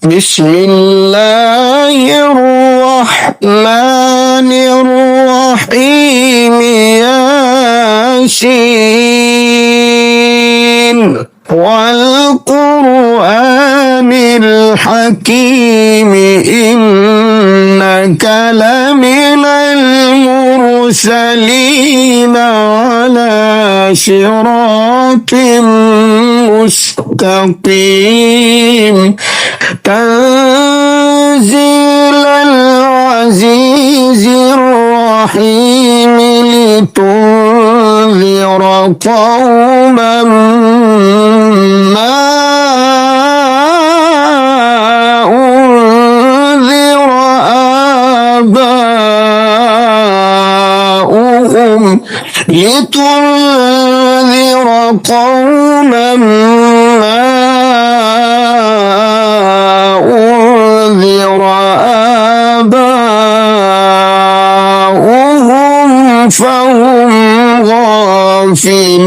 بسم الله الرحمن الرحيم ياسين والقرآن الحكيم إنك لمن المرسلين على صراط مستقيم تنزيل العزيز الرحيم لتنذر قوما ما أنذر آباؤهم لتنذر قوما ما أنذر آباؤهم فهم غافلون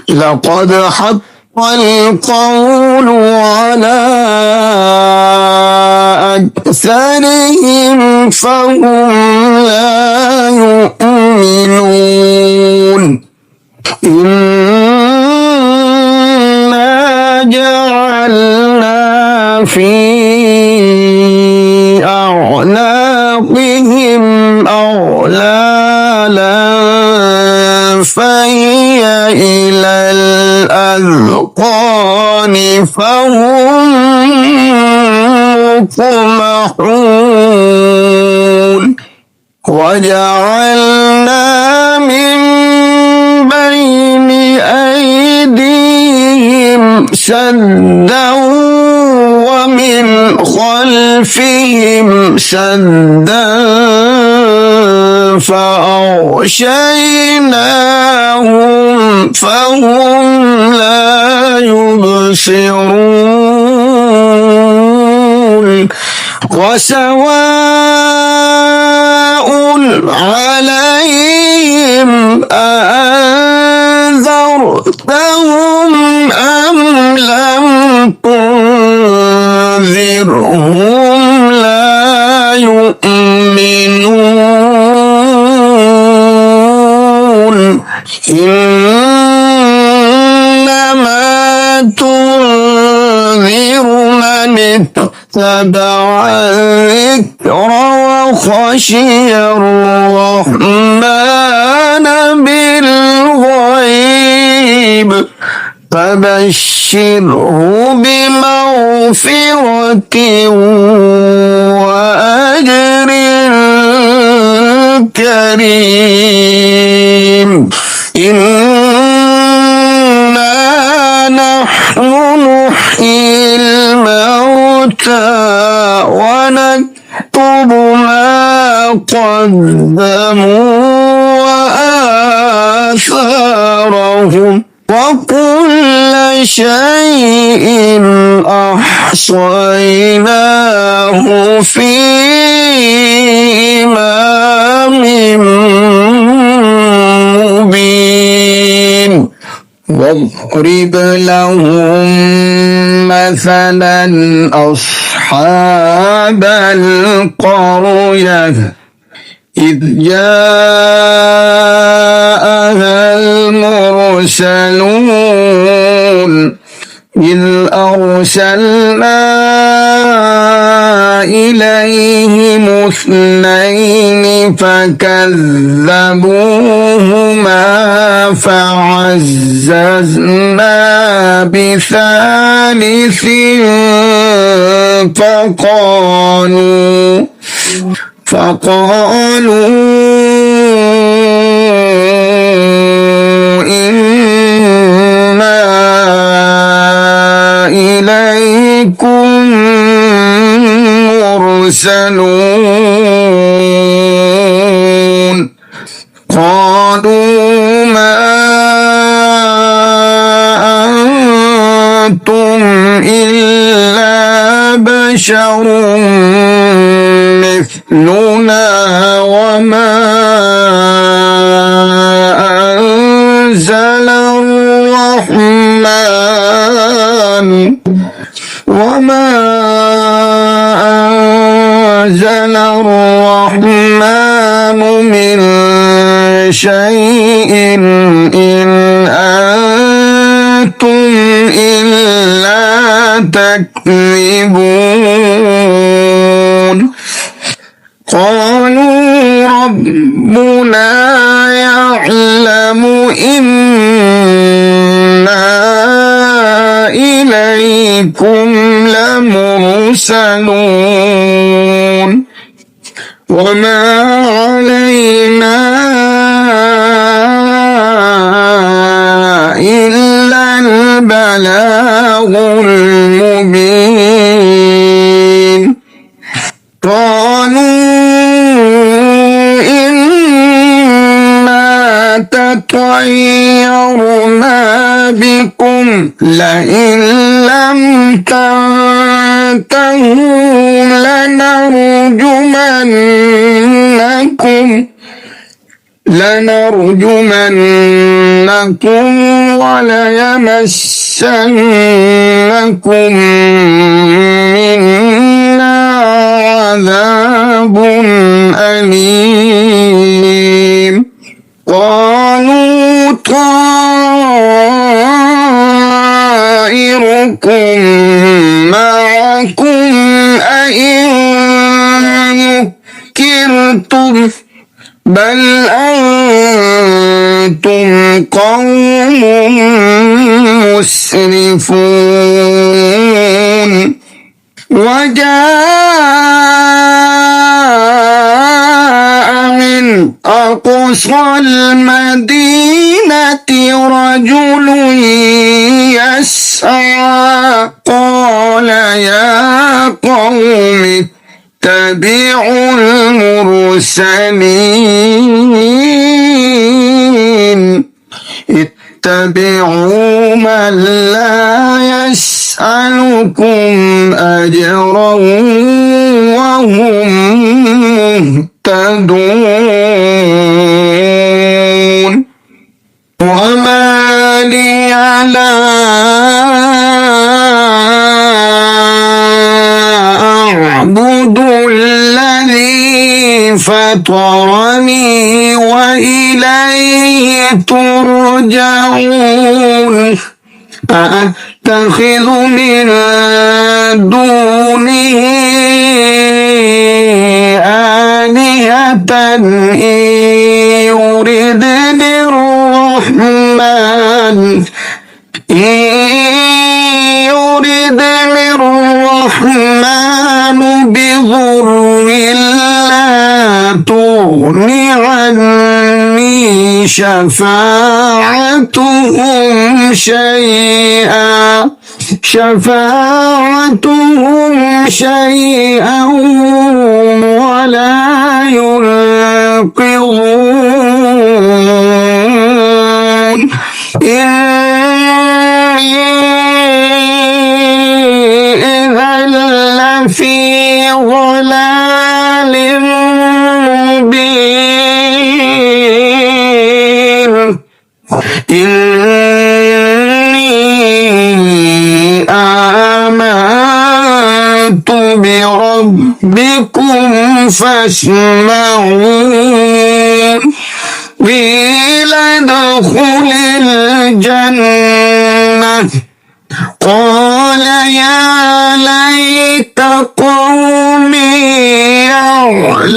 لقد حق القول على أكثرهم فهم لا يؤمنون إنا جعلنا في أعناقهم أغلالا فهي إلى الأذقان فهم مقمحون وجعلنا من بين أيديهم سدا ومن خلفهم سدا فأغشيناهم فهم لا يبصرون وسواء عليهم أأنذرتهم أم لم تنذرهم لا يؤمنون إنما تنذر من اتبع الذكر وخشي الرحمن بالغيب فبشره بمغفرة وأجر كريم إنا نحن نحيي الموتى ونكتب ما قدموا وآثارهم وكل شيء أحصيناه في إمام مبين واضرب لهم مثلا أصحاب القرية إذ جاءها المرسلون إذ أرسلنا إليهم اثنين فكذبوهما فعززنا بثالث فقالوا إنا إليكم مرسلون قالوا ما أنتم إلا بشر مثلنا وما أنزل الرحمن وما أنزل الرحمن من شيء إن أنتم إلا تكذبون قالوا ربنا يعلم إنا إليكم لمرسلون وما علينا إلا البلاغ المبين قالوا إنا تطيرنا بكم لئن لم تنتهوا لنرجمنكم وليمسنكم منا عذاب أليم قالوا طائركم معكم أئن ذكرتم بل أنتم قوم مسرفون وجاء من أقصى المدينة رجل يسعى قال يا قوم اتبعوا المرسلين اتبعوا من لا يسألكم أجرا وهم مهتدون وما لي لا أعبد الذي فطرني وإليه ترجعون أأتخذ من دونه آلهة إن يردني الرحمن بضر لا تغن عني شفاعتهم شيئا ولا ينقذون إذا لفي ضلال مبين إني آمنت بربكم فاسمعون قيل ادخل الجنة قال يا ليت قومي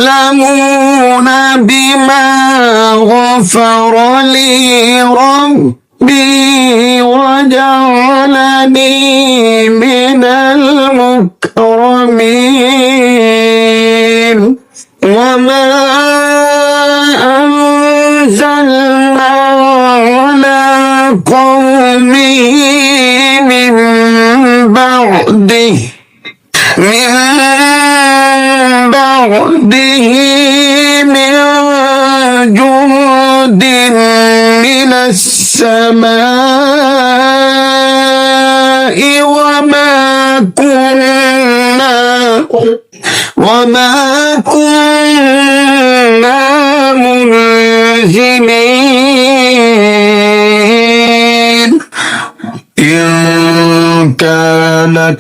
يعلمون بما غفر لي ربي وجعلني من المكرمين وما أنزلنا على قومه من بعده من جند من السماء وما كنا منزلين إن كانت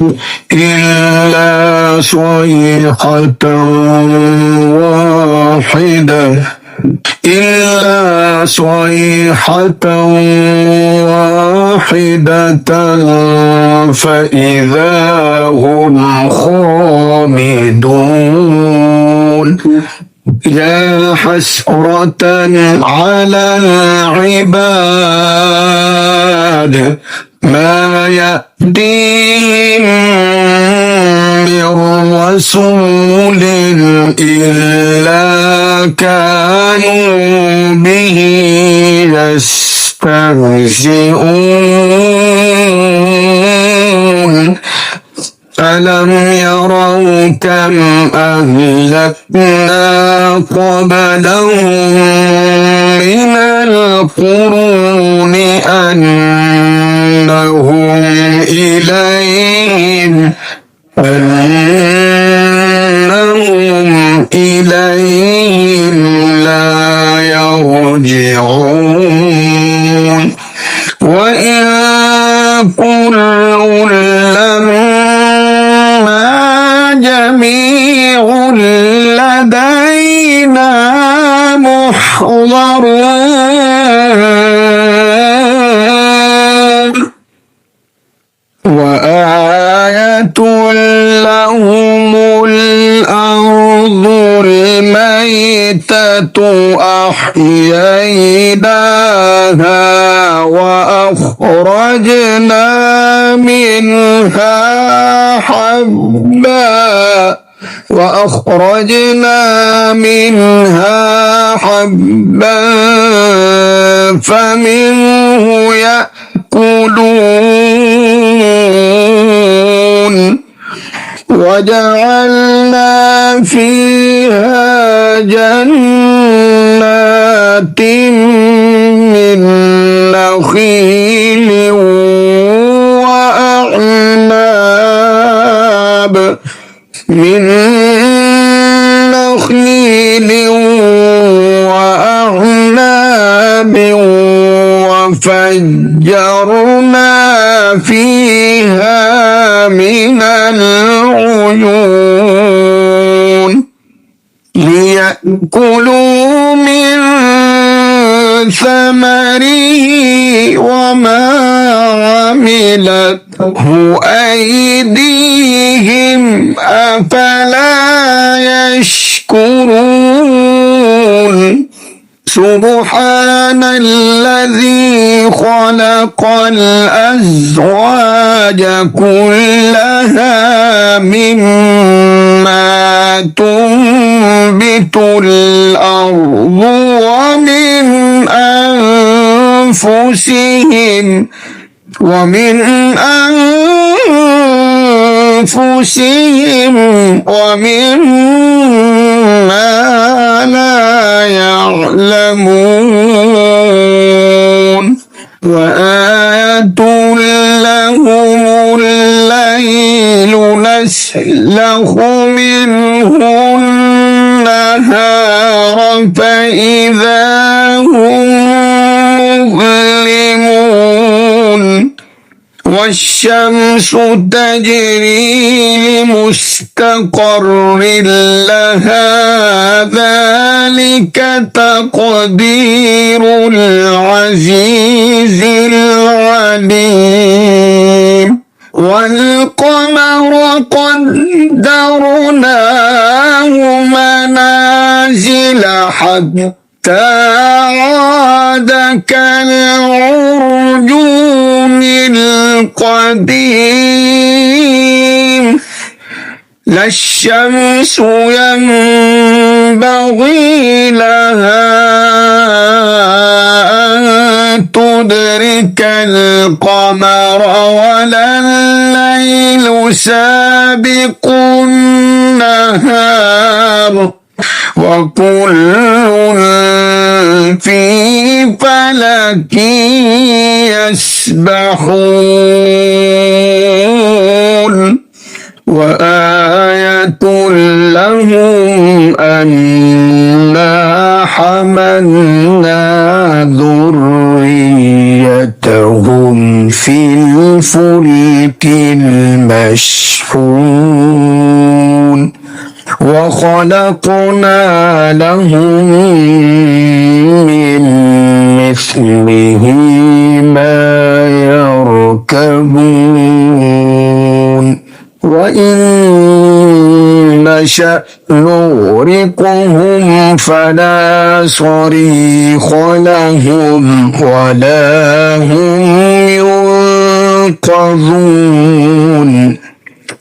إلا صيحة واحدة فإذا هم خامدون يا حسرة على العباد ما يأتيهم من رسول إلا كانوا به يستهزئون ألم يروا كم أهلكنا قبلهم من القرون أنهم إليهم لا يرجعون وإن كل لما جميع لدينا محضرون وآية لهم الأرض الميتة أحييناها وأخرجنا منها حبا فمنه يأكلون وجعلنا فيها جنات من نخيل وأعناب وفجرنا فيها من العيون ليأكلوا من ثمره وما عملته أيديهم أفلا يشكرون سبحان الذي خلق الأزواج كلها مما تنبت الأرض ومما لا يعلمون وآية لهم الليل نسلخ منه النهار فإذا هم مظلمون والشمس تجري لمستقر لها ذلك تقدير العزيز العليم والقمر قدرناه منازل حتى عاد كالعرجون القديم لا الشمس ينبغي لها أن تدرك القمر ولا الليل سابق النهار وكل في فلك يسبحون وآية لهم أنا حملنا ذريتهم في في الفلك المشحون وخلقنا لهم من مثله ما يركبون وإن نشأ نغرقهم فلا صريخ لهم ولا هم ينقذون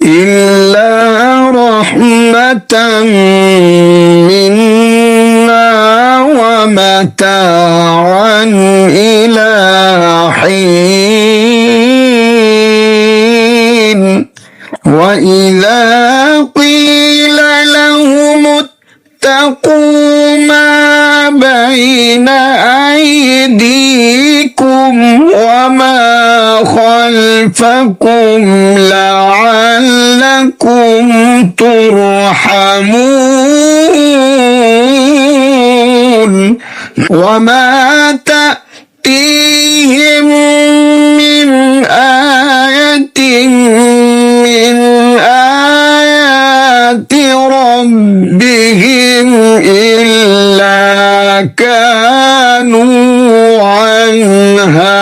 إلا رحمة منا ومتاعا إلى حين وإذا قيل لهم اتقوا ما بين أيديكم وما خلفكم لعلكم ترحمون وما تأتيهم من آية من آيات ربهم إلا كانوا عنها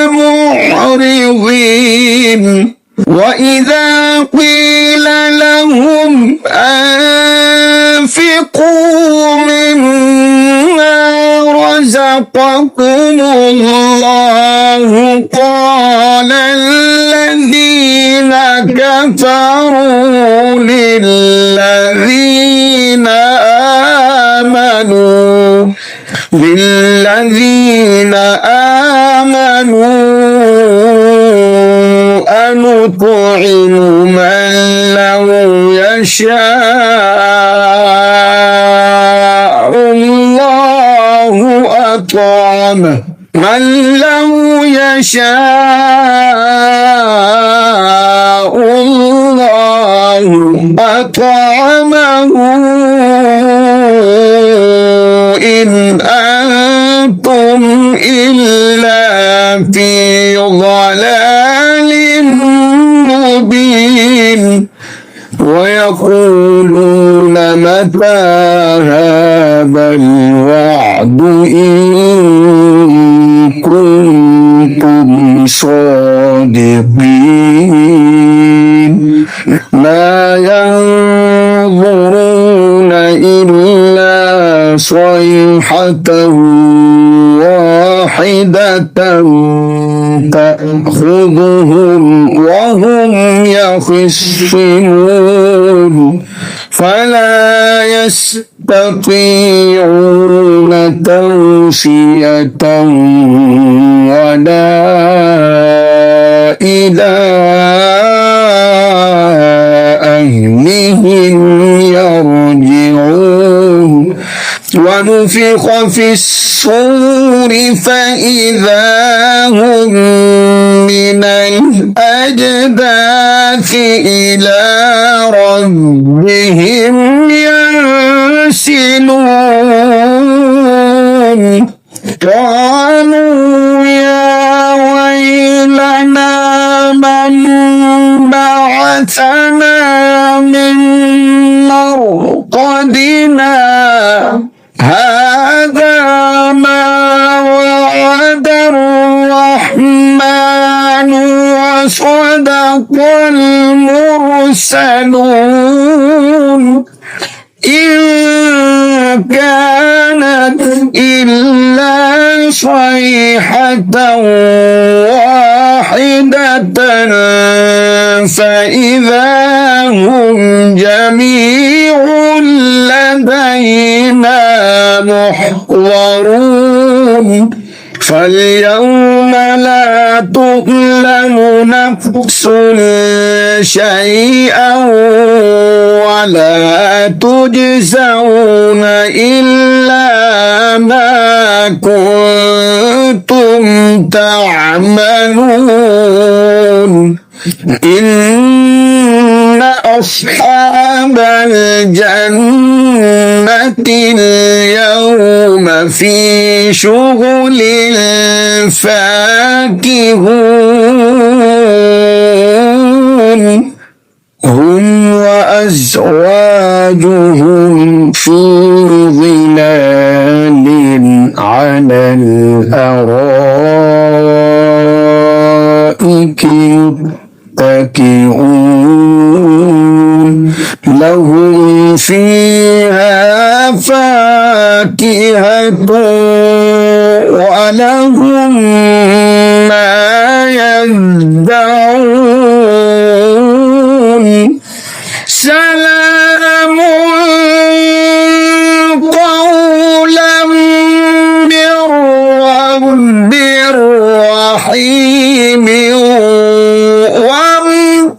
معرضين وإذا قيل لهم أنفقوا مما رزقكم الله قال الذين كفروا للذين آمنوا أنطعم من لو يشاء الله أطعمه من لو يشاء الله أطعمه إن أنتم إلا في ضلال مبين ويقولون متى هذا الوعد إن كنتم صادقين ما ينظرون إلا صيحة واحدة تأخذهم وهم يخصمون فلا يستطيعون توصية ولا إلى أهلهم يرجعون ونفخ في الصور فإذا هم من الأجداث إلى ربهم ينسلون قالوا يا ويلنا من بعثنا من مرقدنا هذا ما وعد الرحمن وصدق المرسلون إن كانت إلا صيحة واحدة فإذا هم جميع لدينا محضرون فاليوم لا تظلم نفس شيئا ولا تجزون إلا ما كنتم تعملون إن أصحاب الجنة اليوم في شغل فاكهون هم وأزواجهم في ظلال على الأرائك متكئون لهم فيها فاكهة ولهم ما يدعون سلام قولا من رب رحيم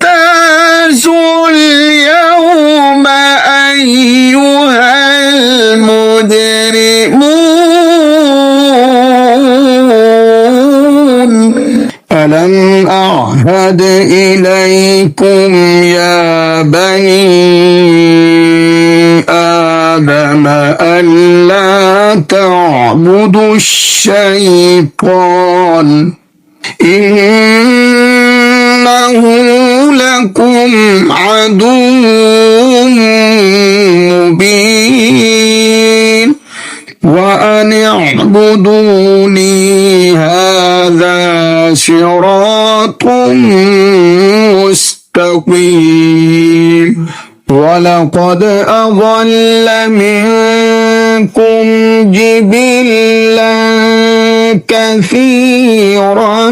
وامتازوا اليوم أيها المجرمون ألم أعهد إليكم يا بني آدم ألا تعبدوا الشيطان إنه لكم عدو مبين وأن اعبدوني هذا صراط مستقيم ولقد أضل منكم جبلا كثيرا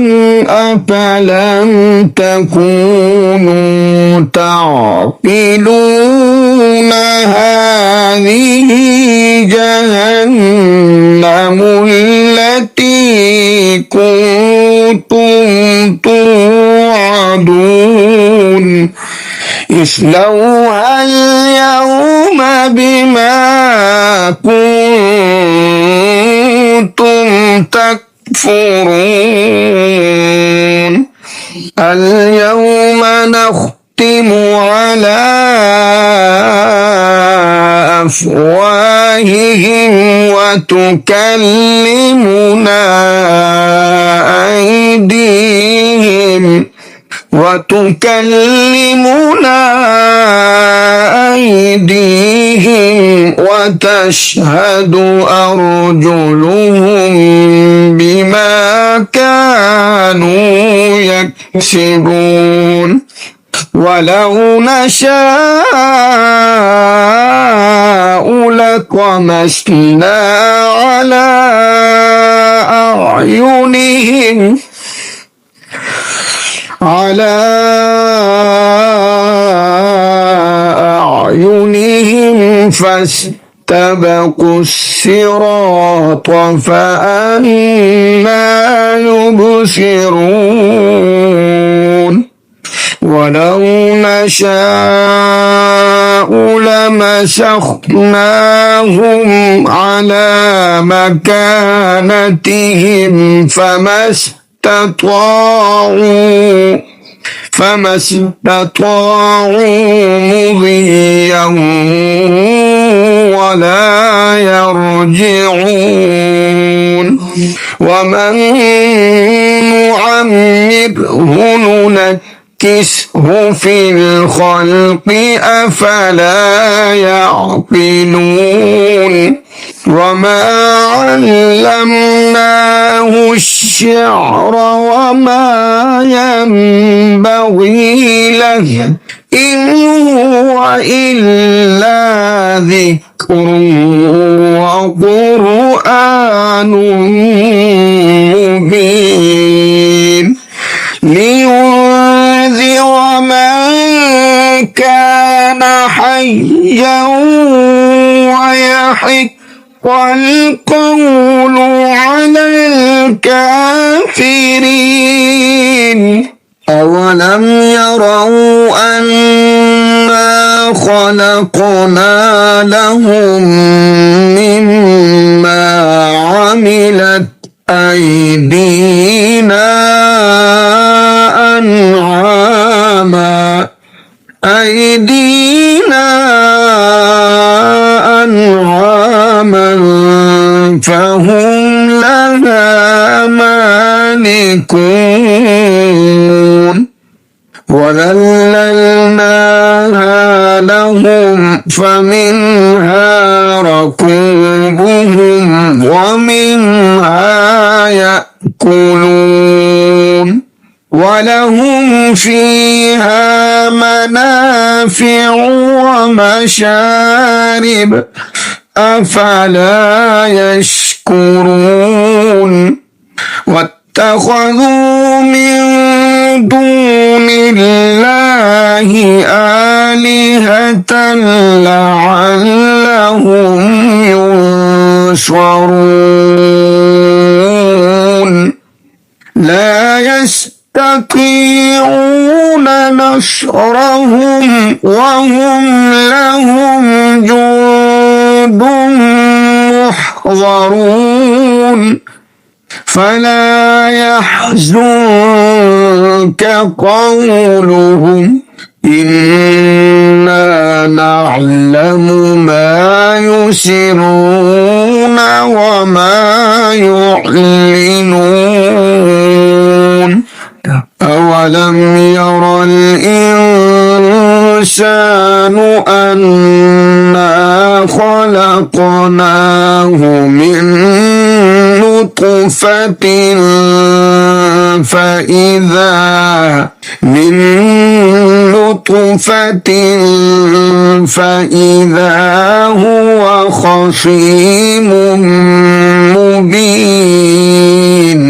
أفلم تكونوا تعقلون هذه جهنم التي كنتم توعدون اصلوها اليوم بما كنتم تكفرون اليوم نختم على أفواههم وتكلمنا أيديهم وتشهد أرجلهم بما كانوا يكسبون ولو نشاء لطمسنا على أعينهم فاستبقوا الصراط فأنى يبصرون ولو نشاء لمسخناهم على مكانتهم فما استطاعوا مضيا ولا يرجعون ومن نعمره ننكسه في الخلق أفلا يعقلون وما علمناه الشعر وما ينبغي له إن هو إلا ذكر وقرآن مبين لينذر من كان حيا ويحق والقول على الكافرين أولم يروا أنا خلقنا لهم مما عملت أيدينا أنعاما فهم لها مالكون وذللناها لهم فمنها ركوبهم ومنها يأكلون ولهم فيها منافع ومشارب أفلا يشكرون واتخذوا من دون الله آلهة لعلهم ينصرون لا يستطيعون نصرهم وهم لهم جند محضرون فلا يحزنك قولهم إنا نعلم ما يسرون وما يعلنون أولم ير الإنسان أنا خلقناه من نطفة فإذا هو خصيم مبين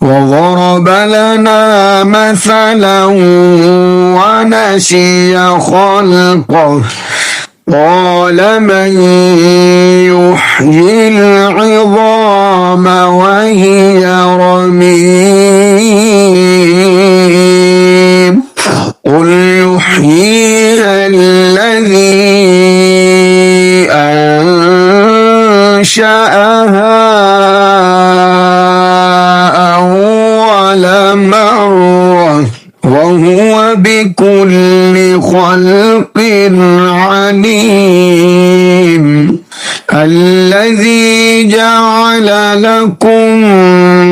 وضرب لنا مثلا ونسي خلقه قال من يحيي العظام وهي رميم قل يحييها الذي أنشأها أول مرة وهو بكل خلق عليم الذي جعل لكم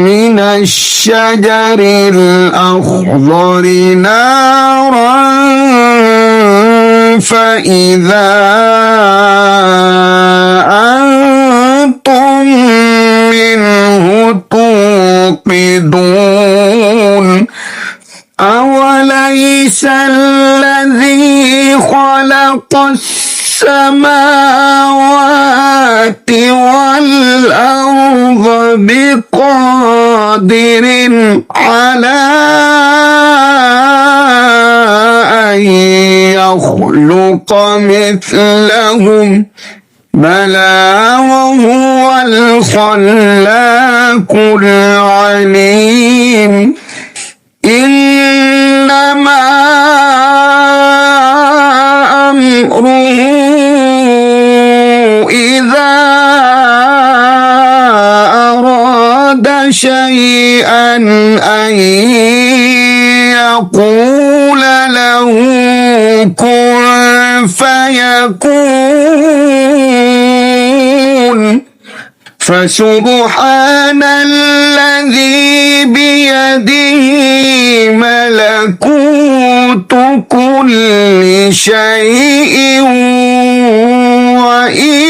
من الشجر الأخضر نارا فإذا أنتم منه توقدون أوليس الذي خلق السماوات والأرض بقادر على أن يخلق مثلهم بلى وهو الخلاق العليم إنما أمره إذا أراد شيئا أن يقول له كن فيكون فسبحان الذي بيده ملكوت كل شيء وإليه